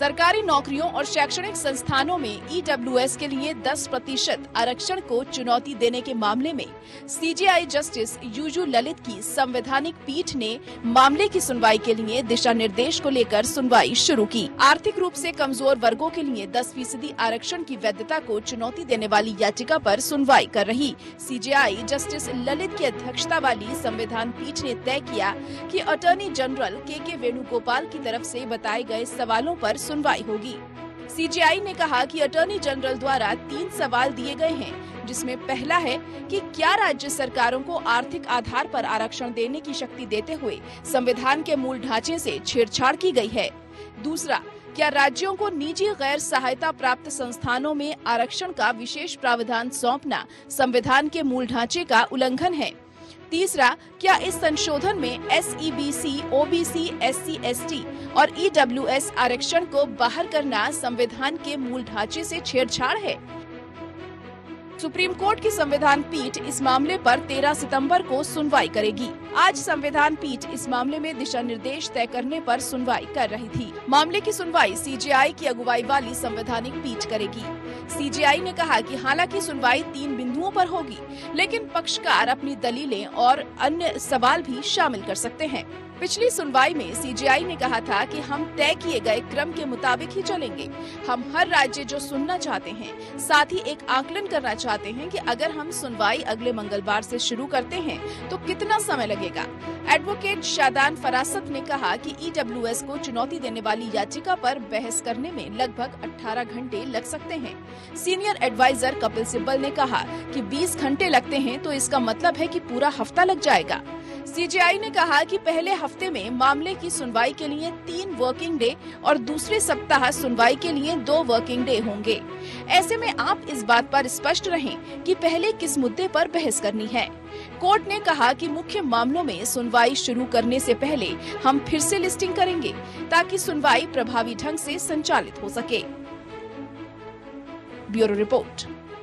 सरकारी नौकरियों और शैक्षणिक संस्थानों में ईडब्ल्यूएस के लिए 10% आरक्षण को चुनौती देने के मामले में सीजेआई जस्टिस यूयू ललित की संवैधानिक पीठ ने मामले की सुनवाई के लिए दिशा निर्देश को लेकर सुनवाई शुरू की। आर्थिक रूप से कमजोर वर्गों के लिए 10% आरक्षण की वैधता को चुनौती देने वाली याचिका पर सुनवाई कर रही सीजेआई जस्टिस ललित की अध्यक्षता वाली संविधान पीठ ने तय किया कि अटॉर्नी जनरल के वेणुगोपाल की तरफ से बताए गए सवालों पर सुनवाई होगी। सीजेआई ने कहा कि अटॉर्नी जनरल द्वारा 3 सवाल दिए गए हैं, जिसमें पहला है कि क्या राज्य सरकारों को आर्थिक आधार पर आरक्षण देने की शक्ति देते हुए संविधान के मूल ढांचे से छेड़छाड़ की गई है। दूसरा, क्या राज्यों को निजी गैर सहायता प्राप्त संस्थानों में आरक्षण का विशेष प्रावधान सौंपना संविधान के मूल ढांचे का उल्लंघन है। तीसरा, क्या इस संशोधन में SEBC, OBC, SC, ST और EWS आरक्षण को बाहर करना संविधान के मूल ढांचे से छेड़छाड़ है। सुप्रीम कोर्ट की संविधान पीठ इस मामले पर 13 सितंबर को सुनवाई करेगी। आज संविधान पीठ इस मामले में दिशा निर्देश तय करने पर सुनवाई कर रही थी। मामले की सुनवाई सीजेआई की अगुवाई वाली संवैधानिक पीठ करेगी। सीजेआई ने कहा कि हालांकि सुनवाई 3 बिंदुओं पर होगी, लेकिन पक्षकार अपनी दलीलें और अन्य सवाल भी शामिल कर सकते हैं। पिछली सुनवाई में सीजेआई ने कहा था कि हम तय किए गए क्रम के मुताबिक ही चलेंगे। हम हर राज्य जो सुनना चाहते हैं, साथ ही एक आकलन करना चाहते हैं कि अगर हम सुनवाई अगले मंगलवार से शुरू करते हैं तो कितना समय लगेगा। एडवोकेट शादान फरासत ने कहा कि ईडब्ल्यूएस को चुनौती देने वाली याचिका पर बहस करने में लगभग 18 घंटे लग सकते हैं। सीनियर एडवाइजर कपिल सिब्बल ने कहा कि 20 घंटे लगते हैं तो इसका मतलब है कि पूरा हफ्ता लग जाएगा। सीजेआई ने कहा कि पहले हफ्ते में मामले की सुनवाई के लिए 3 वर्किंग डे और दूसरे सप्ताह सुनवाई के लिए 2 वर्किंग डे होंगे। ऐसे में आप इस बात पर स्पष्ट रहें कि पहले किस मुद्दे पर बहस करनी है। कोर्ट ने कहा कि मुख्य मामलों में सुनवाई शुरू करने से पहले हम फिर से लिस्टिंग करेंगे ताकि सुनवाई प्रभावी ढंग से संचालित हो सके। Bureau report.